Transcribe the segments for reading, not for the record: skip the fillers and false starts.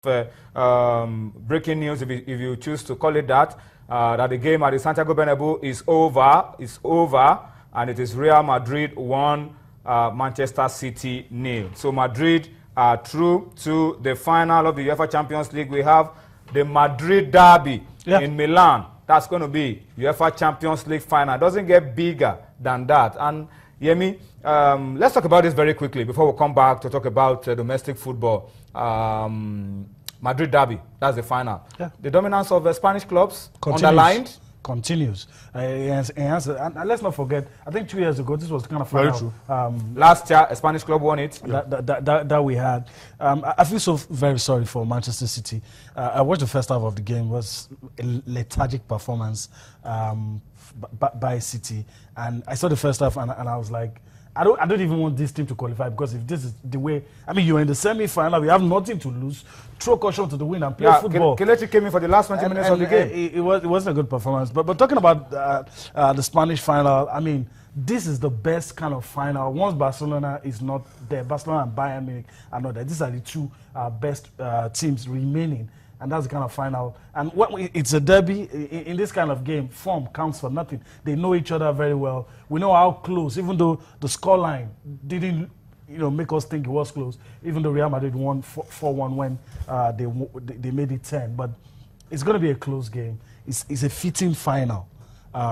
breaking news, if you choose to call it that, that the game at the Santiago Bernabeu is over, and it is Real Madrid 1, Manchester City 0. So Madrid are through to the final of the UEFA Champions League. We have the Madrid derby in Milan. That's going to be UEFA Champions League final. It doesn't get bigger than that. And Yemi, let's talk about this very quickly before we come back to talk about domestic football. Madrid derby, that's the final. The dominance of Spanish clubs underlined. Continues. And let's not forget, I think 2 years ago, this was the kind of final. Very true. Last year, a Spanish club won it. That we had. I feel so very sorry for Manchester City. I watched the first half of the game. It was a lethargic performance by City. And I saw the first half and I was like, I don't even want this team to qualify, because if this is the way, I mean, you're in the semi-final, we have nothing to lose. Throw caution to the wind and play football. Kelechi came in for the last 20 minutes of the game. It wasn't a good performance. But talking about the Spanish final, I mean, this is the best kind of final. Once Barcelona is not there, Barcelona and Bayern Munich are not there. These are the two best teams remaining. And that's the kind of final. And it's a derby. In this kind of game, form counts for nothing. They know each other very well. We know how close, even though the scoreline didn't make us think it was close, even though Real Madrid won 4-1 when they made it 10. But it's going to be a close game. It's a fitting final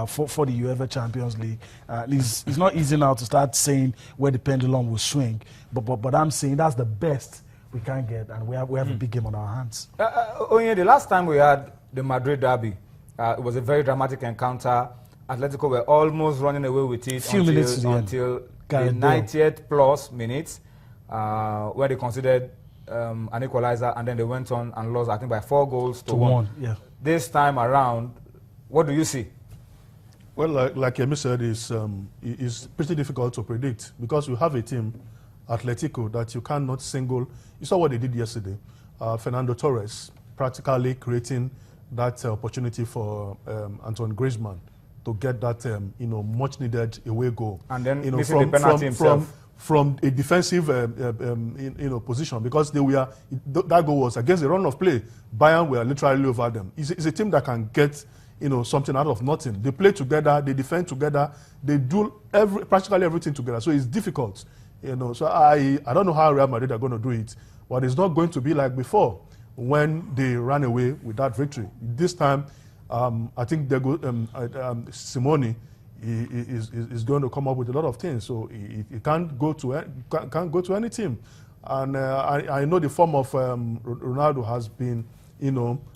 for the UEFA Champions League. It's not easy now to start saying where the pendulum will swing. But I'm saying that's the best we can get, and we have a big game on our hands. The last time we had the Madrid derby, it was a very dramatic encounter. Atletico were almost running away with it until the 90th plus minutes, where they considered an equalizer, and then they went on and lost, I think, by 4 goals to 1. Yeah. This time around, what do you see? Well, like Yemi said, it's pretty difficult to predict, because you have a team, Atletico, that you cannot single. You saw what they did yesterday. Fernando Torres practically creating that opportunity for Antoine Griezmann to get that much needed away goal. And then missing the penalty himself. From a defensive position, because that goal was against the run of play. Bayern were literally over them. It's a team that can get something out of nothing. They play together, they defend together, they do practically everything together. So it's difficult. So I don't know how Real Madrid are going to do it, but it's not going to be like before when they ran away with that victory. This time, I think Simone is going to come up with a lot of things. So he can't go to any team, and I know the form of Ronaldo has been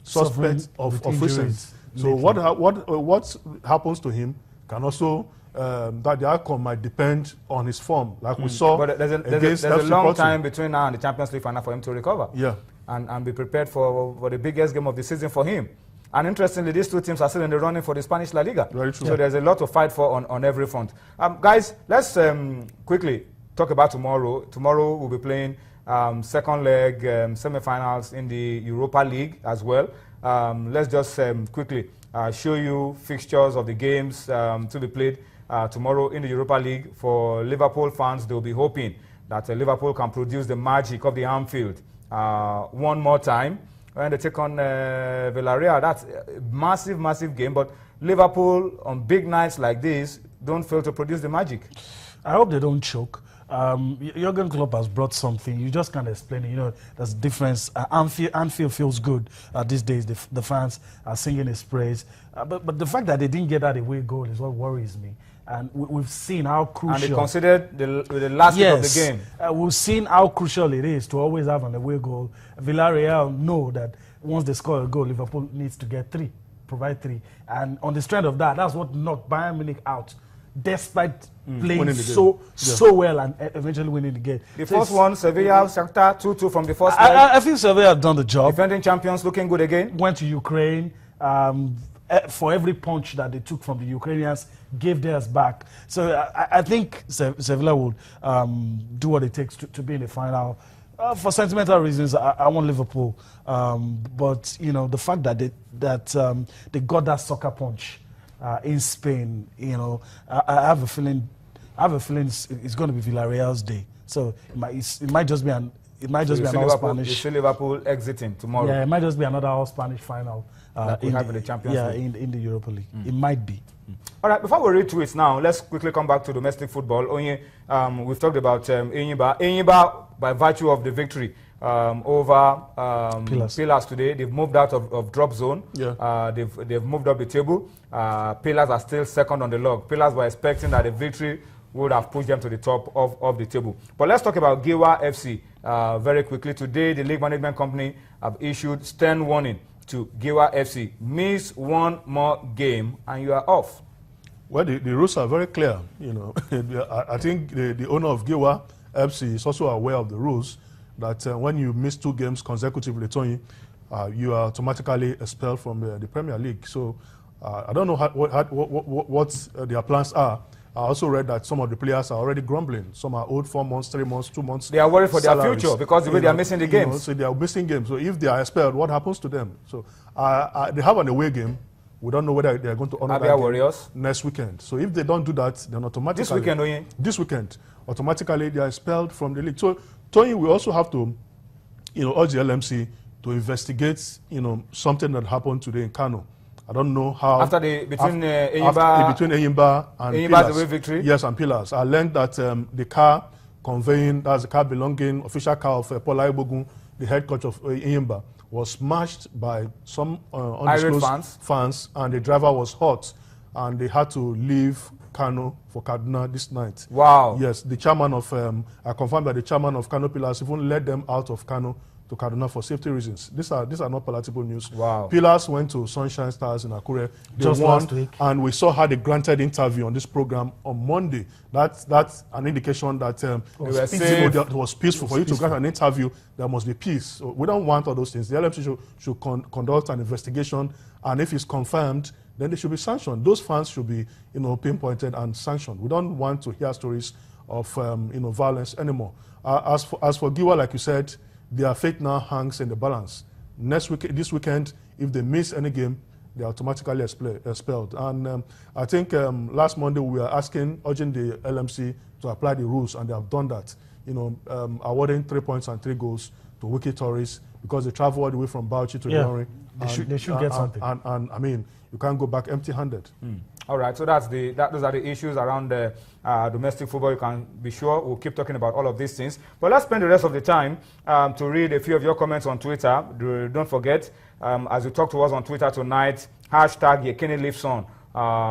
suspect of recent. So what happens to him can also. That the outcome might depend on his form, like we saw. But there's a long time between now and the Champions League final for him to recover. Yeah. And be prepared for the biggest game of the season for him. And interestingly, these two teams are still in the running for the Spanish La Liga. Very true. So there's a lot to fight for on every front. Guys, let's quickly talk about tomorrow. Tomorrow we'll be playing second leg semi-finals in the Europa League as well. Let's just quickly show you fixtures of the games to be played tomorrow in the Europa League. For Liverpool fans, they'll be hoping that Liverpool can produce the magic of the Anfield one more time when they take on Villarreal. That's a massive, massive game. But Liverpool, on big nights like this, don't fail to produce the magic. I hope they don't choke. Jurgen Klopp has brought something. You just can't explain it. There's a difference. Anfield feels good these days. The fans are singing his praise. But the fact that they didn't get that away goal is what worries me. And we've seen how crucial. And they considered the last week of the game. We've seen how crucial it is to always have an away goal. Villarreal know that once they score a goal, Liverpool needs to get 3, provide 3. And on the strength of that, that's what knocked Bayern Munich out, despite playing so well and eventually winning the game. The first one, Sevilla, Shakhtar, 2-2 from the first leg. I think Sevilla have done the job. Defending champions looking good again. Went to Ukraine. For every punch that they took from the Ukrainians, gave theirs back. So I think Sevilla would do what it takes to be in the final. For sentimental reasons, I want Liverpool. But the fact that they got that soccer punch in Spain, I have a feeling it's going to be Villarreal's day. So it might just be it might just So be you see another Liverpool, you Spanish. see Liverpool exiting tomorrow. Yeah, it might just be another all-Spanish final. Like we have in the Champions League. in the Europa League. It might be. All right, before we read tweets now, let's quickly come back to domestic football. Onye, we've talked about Enyimba. Enyimba, by virtue of the victory over Pillars today, they've moved out of drop zone. Yeah. They've moved up the table. Pillars are still second on the log. Pillars were expecting that the victory would have pushed them to the top of the table. But let's talk about Giwa FC very quickly. Today, the league management company have issued stern warning to Giwa FC. Miss one more game and you are off. Well, the rules are very clear. You know, I think the owner of Giwa FC is also aware of the rules that when you miss 2 games consecutively, Tony, you are automatically expelled from the Premier League. So I don't know what their plans are. I also read that some of the players are already grumbling. Some are owed 4 months, 3 months, 2 months. They are worried for salaries, their future because the way they are missing the games. So they are missing games. So if they are expelled, what happens to them? So they have an away game. We don't know whether they are going to honor that game Warriors next weekend. So if they don't do that, then automatically this weekend, automatically they are expelled from the league. So Tony, we also have to, urge the LMC to investigate, something that happened today in Kano. I don't know how. After between Enyimba and Pillars. Away victory? Yes, and Pillars. I learned that the car conveying, that's the car belonging, official car of Paula Ibogun, the head coach of Enyimba, was smashed by some undisclosed fans, and the driver was hurt, and they had to leave Kano for Kaduna this night. Wow. Yes, the chairman of, I confirmed that the chairman of Kano Pillars even led them out of Kano to Kaduna for safety reasons. These are not palatable news. Wow. Pillars went to Sunshine Stars in Akure. They Just won, last week. and we saw how they granted interview on this program on Monday. That's an indication that it was peaceful. For you to grant an interview, there must be peace. So we don't want all those things. The LMC should conduct an investigation, and if it's confirmed, then they should be sanctioned. Those fans should be, pinpointed and sanctioned. We don't want to hear stories of, violence anymore. As for Giwa, like you said, their fate now hangs in the balance. This weekend, if they miss any game, they are automatically expelled. And I think last Monday we were urging the LMC to apply the rules, and they have done that. Awarding 3 points and 3 goals to Wiki Tourists because they travel all the way from Bauchi to Ilorin. They should get something. And I mean, you can't go back empty-handed. All right, so those are the issues around domestic football. You can be sure we'll keep talking about all of these things. But let's spend the rest of the time to read a few of your comments on Twitter. Don't forget, as you talk to us on Twitter tonight, hashtag Yekini lives on.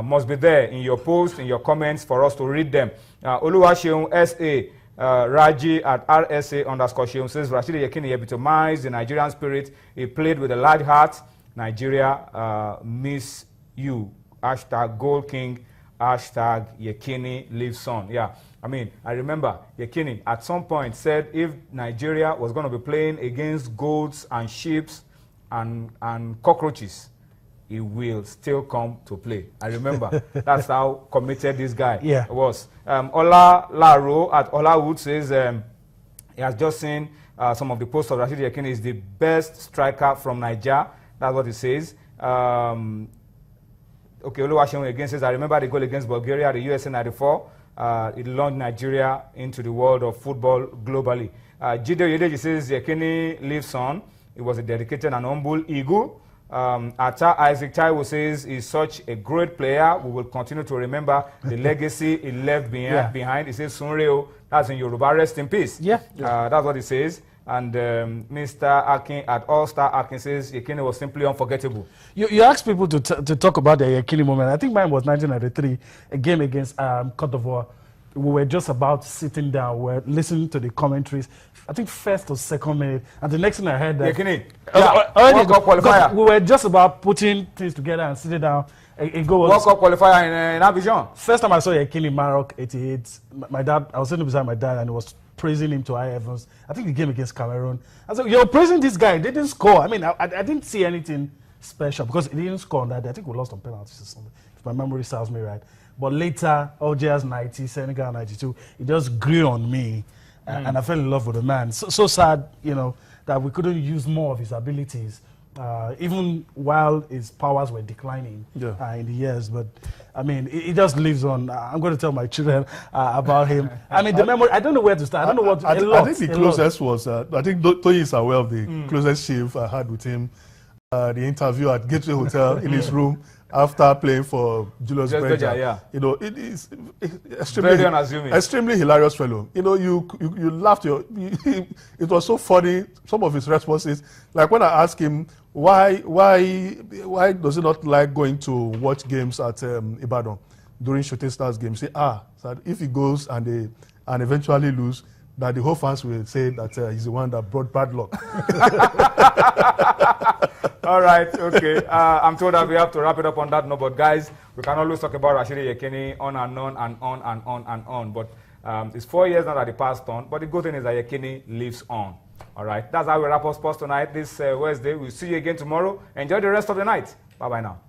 Must be there in your posts, in your comments for us to read them. Oluwaseun S.A. Raji at RSA_Sheun says, Rashidi Yekini epitomized the Nigerian spirit. He played with a large heart. Nigeria, miss you. Hashtag Gold King, hashtag Yekini lives on. Yeah, I mean, I remember Yekini at some point said if Nigeria was going to be playing against goats and sheep and cockroaches, he will still come to play. I remember. That's how committed this guy was. Ola Laro at Ola Wood says he has just seen some of the posts of Rashidi Yekini is the best striker from Nigeria. That's what he says. Okay, Oluwaseun again says, I remember the goal against Bulgaria, the USA 94. It launched Nigeria into the world of football globally. Jide Oyedeji says, Yekini lives on. He was a dedicated and humble eagle. Ata Isaac Taiwo says, he's such a great player. We will continue to remember the legacy he left behind. He says, Sunreo, that's in Yoruba, rest in peace. That's what he says. And Mr. Akin at All Star Akin says Yekini was simply unforgettable. You asked people to talk about the Yekini moment. I think mine was 1993, a game against Cote d'Ivoire. We were just about sitting down, we were listening to the commentaries. I think first or second minute, and the next thing I heard that Yekini, World Cup qualifier. We were just about putting things together and sitting down. World Cup qualifier in Abidjan. First time I saw Yekini Maroc 88, my dad, I was sitting beside my dad and he was praising him to high heavens. I think the game against Cameroon. I said, you're praising this guy. He didn't score. I mean, I didn't see anything special because he didn't score on that day. I think we lost on penalties or something, if my memory serves me right. But later, Algiers 90, Senegal 92, it just grew on me. And I fell in love with the man. So sad, that we couldn't use more of his abilities even while his powers were declining in the years. But I mean, it just lives on. I'm going to tell my children about him. I mean, the memory. I don't know where to start. I don't know what. I think the closest was. I think Tony is aware of the closest shave I had with him. The interview at Gateway Hotel in his room after playing for Julius Berger. You know, it is extremely hilarious fellow. You know, you laughed. It was so funny. Some of his responses, like when I asked him why does he not like going to watch games at Ibadan during Shooting Stars games? Say, so if he goes and eventually lose, that the whole fans will say that he's the one that brought bad luck. All right, okay. I'm told that we have to wrap it up on that note, but guys, we can always talk about Rashidi Yekini on and on and on and on and on. But it's 4 years now that he passed on, but the good thing is that Yekini lives on. All right, that's how we wrap up sports tonight, this Wednesday. We'll see you again tomorrow. Enjoy the rest of the night. Bye-bye now.